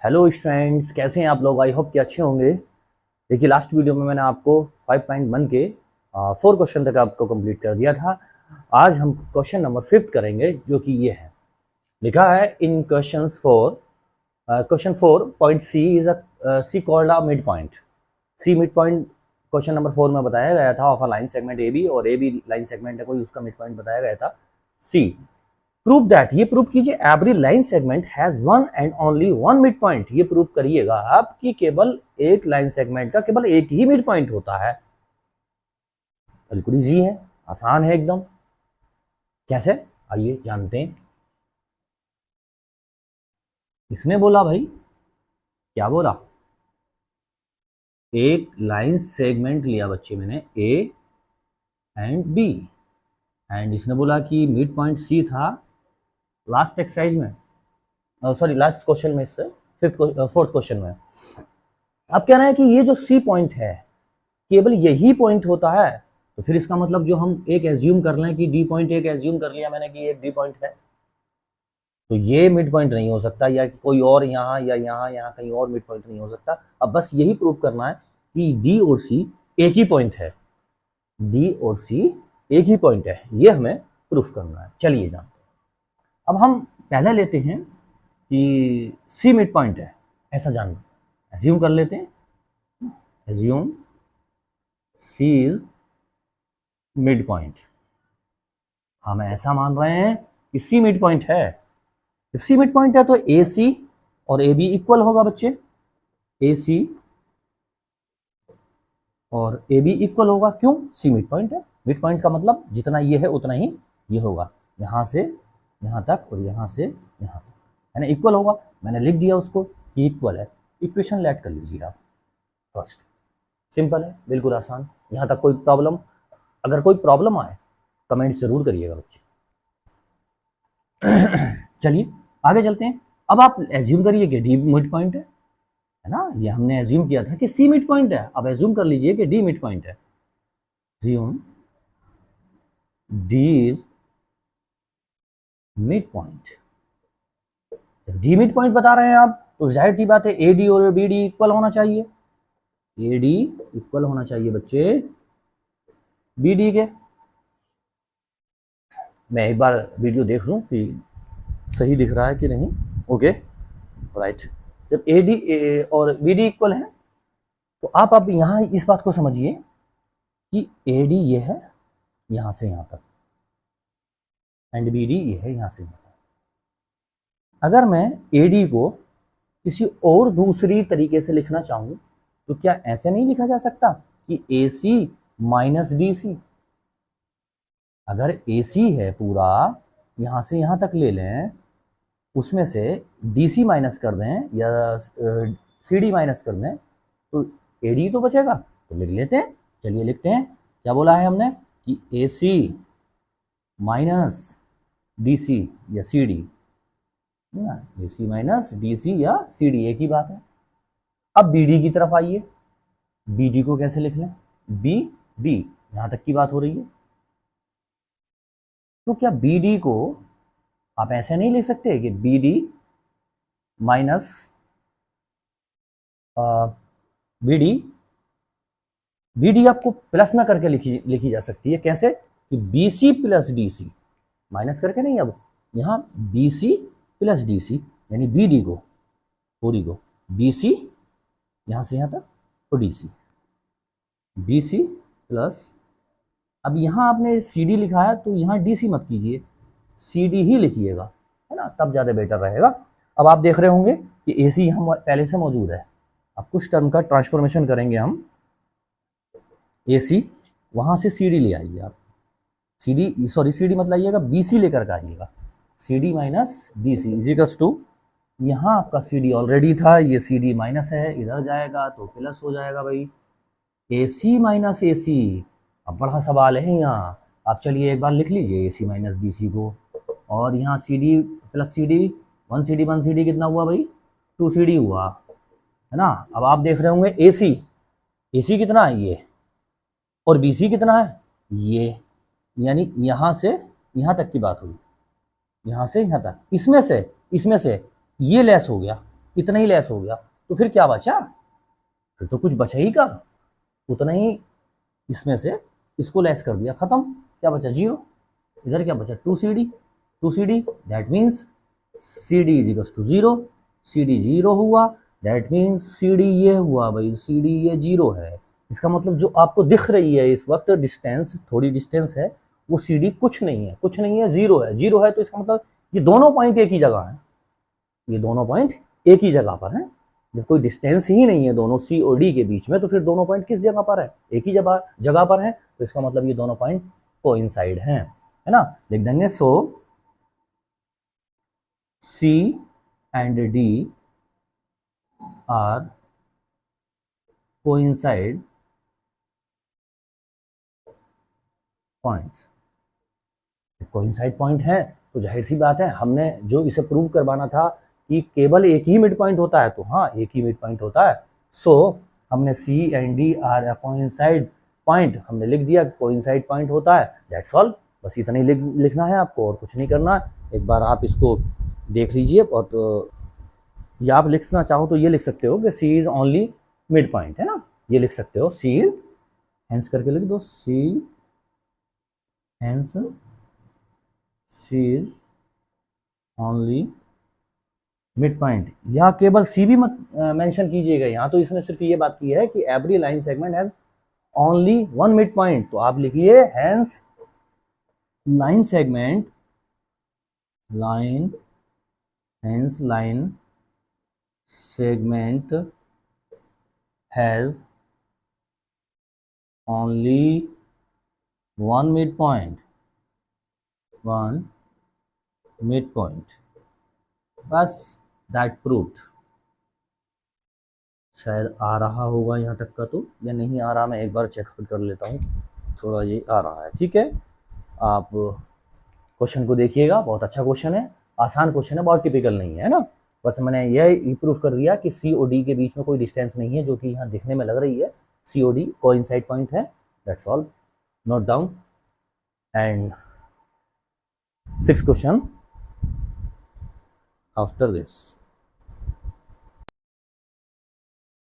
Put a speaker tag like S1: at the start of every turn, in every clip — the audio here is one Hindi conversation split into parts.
S1: हेलो स्टूडेंट्स, कैसे हैं आप लोग। आई होप कि अच्छे होंगे। देखिए, लास्ट वीडियो में मैंने आपको 5.1 के 4 क्वेश्चन तक आपको कंप्लीट कर दिया था। आज हम क्वेश्चन नंबर 5 करेंगे, जो कि ये है। लिखा है in question 4 point C is C called a mid point. C mid point question number 4 में बताया गया था of a line segment A B, और ए बी लाइन सेगमेंट है कोई, उसका मिड पॉइंट बताया गया था सी। प्रूव दैट, ये प्रूव कीजिए, every line segment has one and only one mid point. ये प्रूव करिएगा आप कि केवल एक लाइन सेगमेंट का केवल एक ही मिड पॉइंट होता है। बिल्कुल इजी है, आसान है एकदम। कैसे, आइए जानते हैं। इसने बोला भाई, क्या बोला, एक लाइन सेगमेंट लिया बच्चे मैंने ए एंड बी, एंड इसने बोला कि मिड पॉइंट सी था लास्ट एक्सरसाइज में, सॉरी लास्ट क्वेश्चन में, इससे फोर्थ क्वेश्चन में। अब कहना है कि ये जो सी पॉइंट है केवल यही पॉइंट होता है, तो फिर इसका मतलब जो हम एक एज्यूम कर लें कि डी पॉइंट एक एज्यूम कर लिया मैंने कि एक डी पॉइंट है, तो ये मिड पॉइंट नहीं हो सकता, या कोई और यहाँ या यहाँ कहीं और मिड पॉइंट नहीं हो सकता। अब बस यही प्रूव करना है कि डी और सी एक ही पॉइंट है, डी और सी एक ही पॉइंट है, ये हमें प्रूफ करना है। चलिए जानते हैं। अब हम पहले लेते हैं कि सी मिड पॉइंट है, ऐसा जान एज्यूम कर लेते हैं। Assume C is midpoint. हम ऐसा मान रहे हैं कि सी मिड पॉइंट है। जब सी मिड पॉइंट है तो ए सी और ए बी इक्वल होगा बच्चे, ए सी और ए बी इक्वल होगा। क्यों? सी मिड पॉइंट है। मिड पॉइंट का मतलब जितना ये है उतना ही ये होगा, यहां से यहां तक और यहां से यहां तक, है ना, इक्वल होगा। मैंने लिख दिया उसको कि इक्वल है। इक्वेशन लेट कर लीजिए आप फर्स्ट। सिंपल है, बिल्कुल आसान। यहां तक कोई प्रॉब्लम? अगर कोई प्रॉब्लम आए कमेंट्स जरूर करिएगा बच्चे। चलिए आगे चलते हैं। अब आप एज्यूम करिए कि डी मिड पॉइंट है ना, ये हमने एज्यूम किया था कि सी मिड पॉइंट है। अब एज्यूम कर लीजिए कि डी मिड पॉइंट है। Assume D is mid point. जब डी मिड पॉइंट बता रहे हैं आप, तो जाहिर सी बात है ए डी और बी डी इक्वल होना चाहिए। ए डी इक्वल होना चाहिए बच्चे बी डी के। मैं एक बार वीडियो देख लूं कि सही दिख रहा है कि नहीं। Okay right. जब ए डी और बी डी इक्वल है, तो आप अब यहाँ इस बात को समझिए कि ए डी ये है यहाँ से यहाँ तक, एंड बी डी ये है यहाँ से यहाँ तक। अगर मैं ए डी को किसी और दूसरी तरीके से लिखना चाहूँ, तो क्या ऐसे नहीं लिखा जा सकता कि ए सी माइनस डी सी? अगर ए सी है पूरा, यहाँ से यहाँ तक ले लें, उसमें से डी सी माइनस कर दें या सी डी माइनस कर दें, तो ए डी तो बचेगा। तो लिख लेते हैं, चलिए लिखते हैं। क्या बोला है हमने कि ए सी माइनस डी सी या C D, A C minus D सी या सी डी एक ही बात है। अब बी डी की तरफ आइए। बी डी को कैसे लिख लें? बी डी, यहां तक की बात हो रही है, तो क्या बी डी को आप ऐसे नहीं लिख सकते कि B D minus B D आपको प्लस में करके लिखी जा सकती है। कैसे? कि B C plus D C, minus करके नहीं, अब यहाँ B C plus D C, यानी बी डी को पूरी को बी सी यहाँ से यहाँ तक तो D C, B C plus, अब यहाँ आपने सी डी लिखा है तो यहाँ डी सी मत कीजिए, सी डी ही लिखिएगा, है ना, तब ज़्यादा बेटर रहेगा। अब आप देख रहे होंगे कि ए सी यहाँ पहले से मौजूद है। अब कुछ टर्म का ट्रांसफॉर्मेशन करेंगे हम। ए सी वहाँ से सी डी ले आइए आप, C D sorry C D मत लाइएगा, बी सी लेकर के आइएगा। C D minus D C equals to, यहाँ आपका सी डी ऑलरेडी था, ये सी डी माइनस है, इधर जाएगा तो प्लस हो जाएगा भाई, ए सी माइनस ए सी। अब बड़ा सवाल है यहाँ, आप चलिए एक बार लिख लीजिए ए सी माइनस बी सी को, और यहाँ C D plus C D, one C D कितना हुआ भाई? 2 सी डी हुआ, है ना। अब आप देख रहे होंगे ए सी कितना है ये, और बी सी कितना है ये, यानी यहाँ से यहाँ तक की बात हुई, यहाँ से यहाँ तक। इसमें से ये लेस हो गया, इतना ही लेस हो गया, तो फिर क्या बचा, फिर तो कुछ बचा ही कब, उतना ही इसमें से इसको लेस कर दिया, खत्म, क्या बचा 0। इधर क्या बचा 2CD, 2CD that means CD is equal to 0, CD 0 हुआ, दैट मीन्स CD ये हुआ भाई, CD ये 0 है। इसका मतलब जो आपको दिख रही है इस वक्त डिस्टेंस, थोड़ी डिस्टेंस है, वो CD कुछ नहीं है, कुछ नहीं है, 0 है, 0 है, तो इसका मतलब ये दोनों पॉइंट एक ही जगह है, ये दोनों पॉइंट एक ही जगह पर हैं। जब कोई डिस्टेंस ही नहीं है दोनों सी और डी के बीच में, तो फिर दोनों पॉइंट किस जगह पर है, एक ही जगह पर है, तो इसका मतलब ये दोनों पॉइंट कोइंसाइड हैं, है ना। लिख देंगे so C and D are coincide points. Coincide point है तो जाहिर सी बात है, हमने जो इसे प्रूव करवाना था कि केवल एक ही मिड पॉइंट होता है, तो हाँ एक ही मिड पॉइंट होता है। सो हमने C and D are a coincide point हमने लिख दिया, कोइंसाइड पॉइंट होता है, दैट्स ऑल, बस इतना ही लिखना है आपको, और कुछ नहीं करना है। एक बार आप इसको देख लीजिए, और तो या आप लिखना चाहो तो ये लिख सकते हो कि सी इज ओनली मिड पॉइंट, है ना, ये लिख सकते हो, सी हेंस करके लिख दो, C hence C is only mid point, या केवल सी भी मत मेंशन कीजिएगा, यहाँ तो इसने सिर्फ ये बात की है कि every line segment has only one mid point, तो आप लिखिए hence line segment, hence line segment has only one mid point, one mid point, बस दैट प्रूव्ड। शायद आ रहा होगा यहाँ तक का, तो या नहीं आ रहा, मैं एक बार चेक कर लेता हूँ, थोड़ा ये आ रहा है, ठीक है। आप क्वेश्चन को देखिएगा, बहुत अच्छा क्वेश्चन है, आसान क्वेश्चन है, बहुत टिपिकल नहीं है ना। बस मैंने यह प्रूफ कर दिया कि सी और डी के बीच में कोई डिस्टेंस नहीं है, जो कि यहाँ दिखने में लग रही है, सी और डी कोइंसाइड पॉइंट है, that's all, note down. And 6th question after this.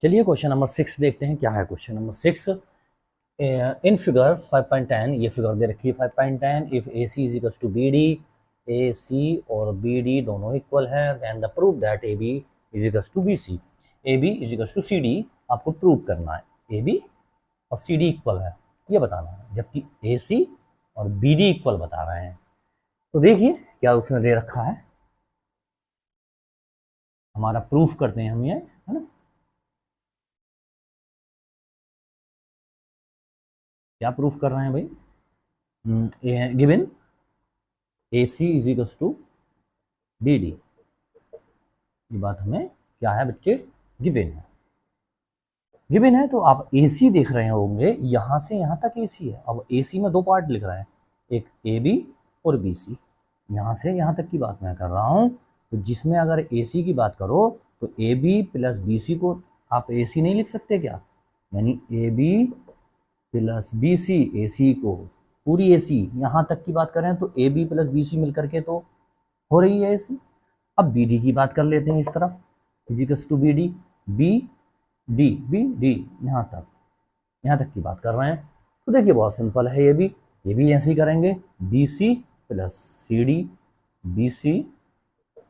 S1: चलिए क्वेश्चन नंबर 6 देखते हैं, क्या है क्वेश्चन नंबर 6। इन फिगर 5.10, ये फिगर दे रखी है 5.10, if A C is equal to B D, A C और बी डी दोनों इक्वल हैं, and the proof that A B is equal to B C, A B is equal to C D, आपको प्रूव करना है, ए बी और सी डी इक्वल है ये बताना है, जबकि ए सी और बी डी इक्वल बता रहे हैं। तो देखिए क्या उसने दे रखा है, हमारा प्रूफ करते हैं हम ये, है ना। क्या प्रूफ कर रहे हैं भाई, given A C is equal to B D, ये बात हमें क्या है बच्चे, गिवन है, गिवन है। तो आप ए सी देख रहे होंगे, यहां से यहां तक ए सी है, अब ए सी में दो पार्ट लिख रहे हैं, एक ए बी और बी सी, यहां से यहां तक की बात मैं कर रहा हूं। तो जिसमें अगर ए सी की बात करो तो A B plus B C को आप ए सी नहीं लिख सकते क्या, यानी A B plus B C, A C को पूरी ए सी यहाँ तक की बात करें तो A B plus B C मिलकर के तो हो रही है ए सी। अब बी डी की बात कर लेते हैं, इस तरफ equals to B D, B D यहाँ तक की बात कर रहे हैं। तो देखिए बहुत सिंपल है, ये भी ऐसे ही करेंगे, B C plus C D, B C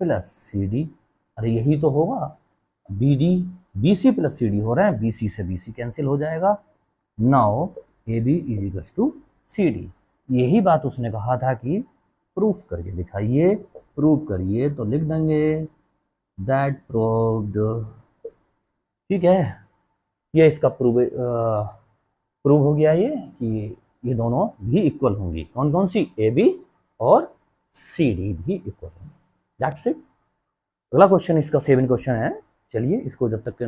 S1: plus C D, अरे यही तो होगा, B D B C plus C D हो रहे हैं, बी सी से बी सी कैंसिल हो जाएगा, now A B is equals to C D. यही बात उसने कहा था कि प्रूफ करके दिखाइए, प्रूव करिए, तो लिख देंगे दैट प्रूव्ड, ठीक है, ये इसका प्रूव हो गया ये कि ये दोनों भी इक्वल होंगी, कौन कौन सी, ए बी और सी डी भी इक्वल होंगी, दैट्स इट। अगला क्वेश्चन इसका 7 क्वेश्चन है, चलिए इसको जब तक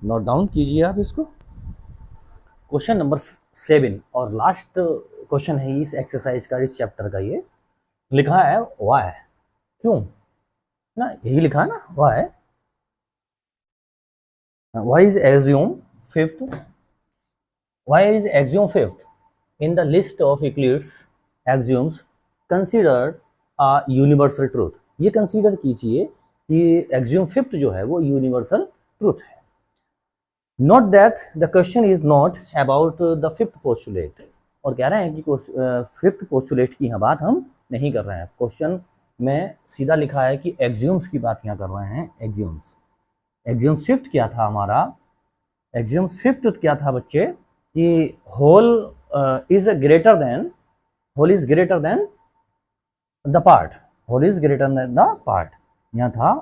S1: नोट डाउन कीजिए आप इसको। क्वेश्चन नंबर 7 और लास्ट क्वेश्चन है इस एक्सरसाइज का, इस चैप्टर का। ये लिखा है वाई, क्यों ना, यही लिखा है ना why, why is axiom fifth, why is axiom fifth in the list of Euclid's axioms considered a universal truth. ये कंसीडर कीजिए कि एक्सियोम फिफ्थ जो है वो यूनिवर्सल ट्रूथ है। Note that the question is not about the fifth postulate, और कह रहे हैं कि फिफ्थ पोस्टुलेट की यहाँ बात हम नहीं कर रहे हैं। क्वेश्चन में सीधा लिखा है कि एक्सियोम्स की बात यहाँ कर रहे हैं। एक्सियोम्स, एक्सियोम फिफ्थ क्या था हमारा? एक्सियोम फिफ्थ क्या था बच्चे कि whole is greater than, whole is greater than the part, whole is greater than the part. यहाँ था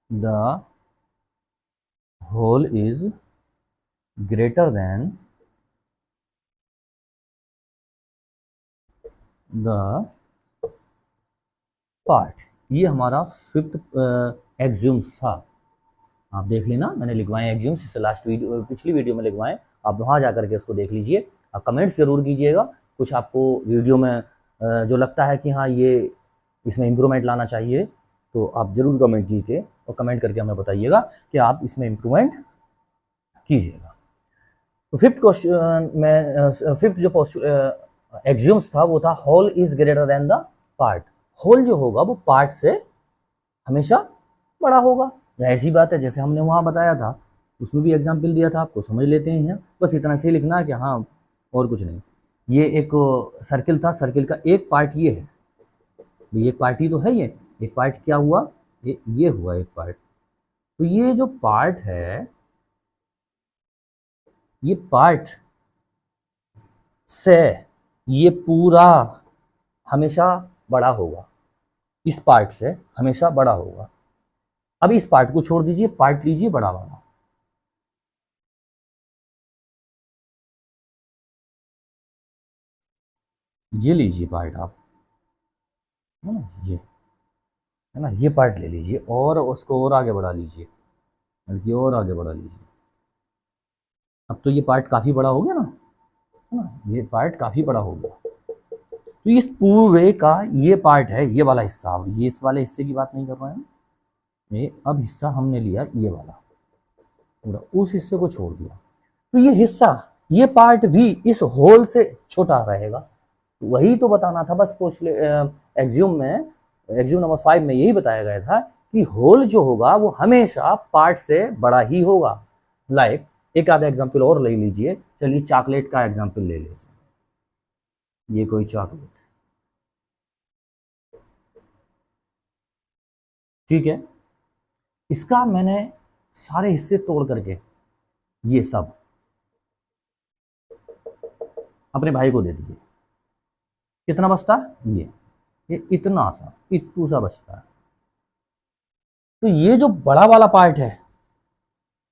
S1: the whole is greater than the part, ये हमारा फिफ्थ एक्सियोम्स था। आप देख लेना, मैंने लिखवाए एक्सियोम्स, इससे लास्ट वीडियो, पिछली वीडियो में लिखवाए, आप वहाँ जा करके उसको देख लीजिए। आप कमेंट्स जरूर कीजिएगा, कुछ आपको वीडियो में जो लगता है कि हाँ ये इसमें इम्प्रूवमेंट लाना चाहिए, तो आप जरूर कमेंट कीजिए और कमेंट करके हमें बताइएगा कि आप इसमें इम्प्रूवमेंट कीजिएगा। तो फिफ्थ क्वेश्चन में फिफ्थ जो एक्सियोम्स था वो था whole is greater than the part. Whole जो होगा वो पार्ट से हमेशा बड़ा होगा। ऐसी बात है, जैसे हमने वहाँ बताया था, उसमें भी एग्जाम्पल दिया था, आपको समझ लेते हैं। बस इतना से लिखना है कि हाँ, और कुछ नहीं। ये एक सर्किल था, सर्किल का एक पार्ट ये है, ये एक पार्ट ही तो है। ये एक पार्ट क्या हुआ, ये हुआ एक पार्ट। तो ये जो पार्ट है, ये पार्ट से ये पूरा हमेशा बड़ा होगा, इस पार्ट से हमेशा बड़ा होगा। अब इस पार्ट को छोड़ दीजिए, पार्ट लीजिए बड़ा वाला, ये लीजिए पार्ट आप, है ना, ये है ना, ये पार्ट ले लीजिए और उसको और आगे बढ़ा लीजिए, बल्कि और आगे बढ़ा लीजिए। अब तो ये पार्ट काफ़ी बड़ा हो गया ना, है ना, ये पार्ट काफ़ी बड़ा हो गया। तो इस पूरे का ये पार्ट है, ये वाला हिस्सा, ये इस वाले हिस्से की बात नहीं कर रहे हैं, ये अब हिस्सा हमने लिया ये वाला पूरा, उस हिस्से को छोड़ दिया। तो ये हिस्सा, ये पार्ट भी इस होल से छोटा रहेगा। वही तो बताना था बस। एक्सियोम में, एक्सियोम नंबर 5 में यही बताया गया था कि होल जो होगा वो हमेशा पार्ट से बड़ा ही होगा। लाइक एक आधा एग्जांपल और ले लीजिए, चलिए चॉकलेट का एग्जांपल ले लीजिए। ये कोई चॉकलेट, ठीक है, इसका मैंने सारे हिस्से तोड़ करके ये सब अपने भाई को दे दिए, कितना बचता है? ये इतना सा, इतू सा बचता है। तो ये जो बड़ा वाला पार्ट है,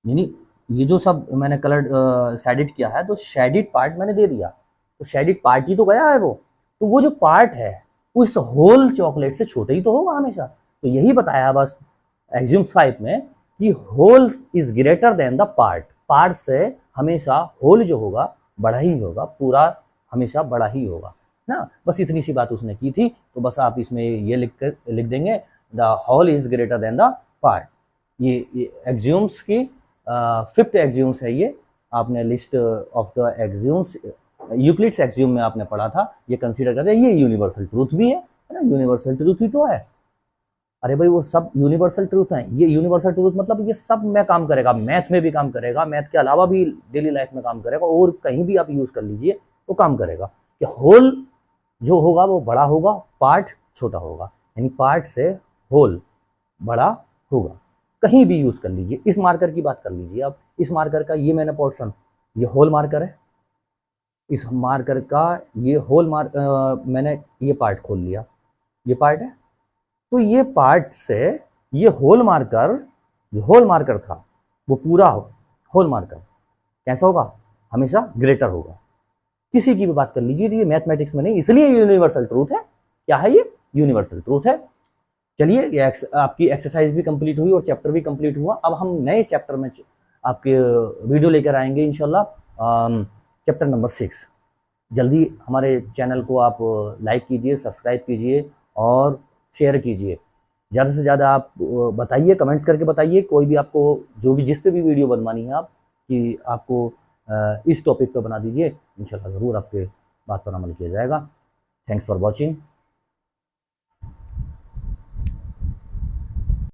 S1: यानी ये जो सब मैंने कलर शेडिड किया है, तो शेडिड पार्ट मैंने दे दिया, तो शेडिड पार्ट ही तो गया है वो। तो वो जो पार्ट है उस होल चॉकलेट से छोटा ही तो होगा हमेशा। तो यही बताया बस एक्सियोम 5 में कि whole is greater than the part, part से हमेशा होल जो होगा बड़ा ही होगा, पूरा हमेशा बड़ा ही होगा ना। बस इतनी सी बात उसने की थी। तो बस आप इसमें ये लिख देंगे the whole is greater than the part. ये एक्सियोम्स की फिफ्थ एक्सियोम्स है। ये आपने list of the axioms Euclid's axiom में आपने पढ़ा था, ये कंसीडर करते हैं। ये यूनिवर्सल ट्रूथ भी है ना, यूनिवर्सल ट्रूथ ही तो है। अरे भाई वो सब यूनिवर्सल ट्रूथ हैं। ये यूनिवर्सल ट्रूथ मतलब ये सब में काम करेगा, मैथ में भी काम करेगा, मैथ के अलावा भी डेली लाइफ में काम करेगा, और कहीं भी आप यूज कर लीजिए तो काम करेगा कि होल जो होगा वो बड़ा होगा, पार्ट छोटा होगा, यानी पार्ट से होल बड़ा होगा। कहीं भी यूज कर लीजिए। इस मार्कर की बात कर लीजिए आप, इस मार्कर का ये मैंने पोर्शन, ये होल मार्कर है, इस मार्कर का ये होल मैंने ये पार्ट खोल लिया, ये पार्ट है। तो ये पार्ट से ये होल मार्कर, जो होल मार्कर था वो पूरा होल मार्कर कैसा होगा? हमेशा ग्रेटर होगा। किसी की भी बात कर लीजिए, ये मैथमेटिक्स में नहीं, इसलिए यूनिवर्सल ट्रूथ है। क्या है ये? यूनिवर्सल ट्रूथ है। चलिए आपकी एक्सरसाइज भी कंप्लीट हुई और चैप्टर भी कंप्लीट हुआ। अब हम नए चैप्टर में आपके वीडियो लेकर आएंगे इंशाल्लाह, चैप्टर नंबर 6। जल्दी हमारे चैनल को आप लाइक कीजिए, सब्सक्राइब कीजिए और शेयर कीजिए। ज़्यादा से ज़्यादा आप बताइए, कमेंट्स करके बताइए, कोई भी आपको जो भी जिस पे भी वीडियो बनवानी है आप, कि आपको इस टॉपिक पर बना दीजिए। इंशाल्लाह ज़रूर आपके बात पर अमल किया जाएगा। Thanks for watching.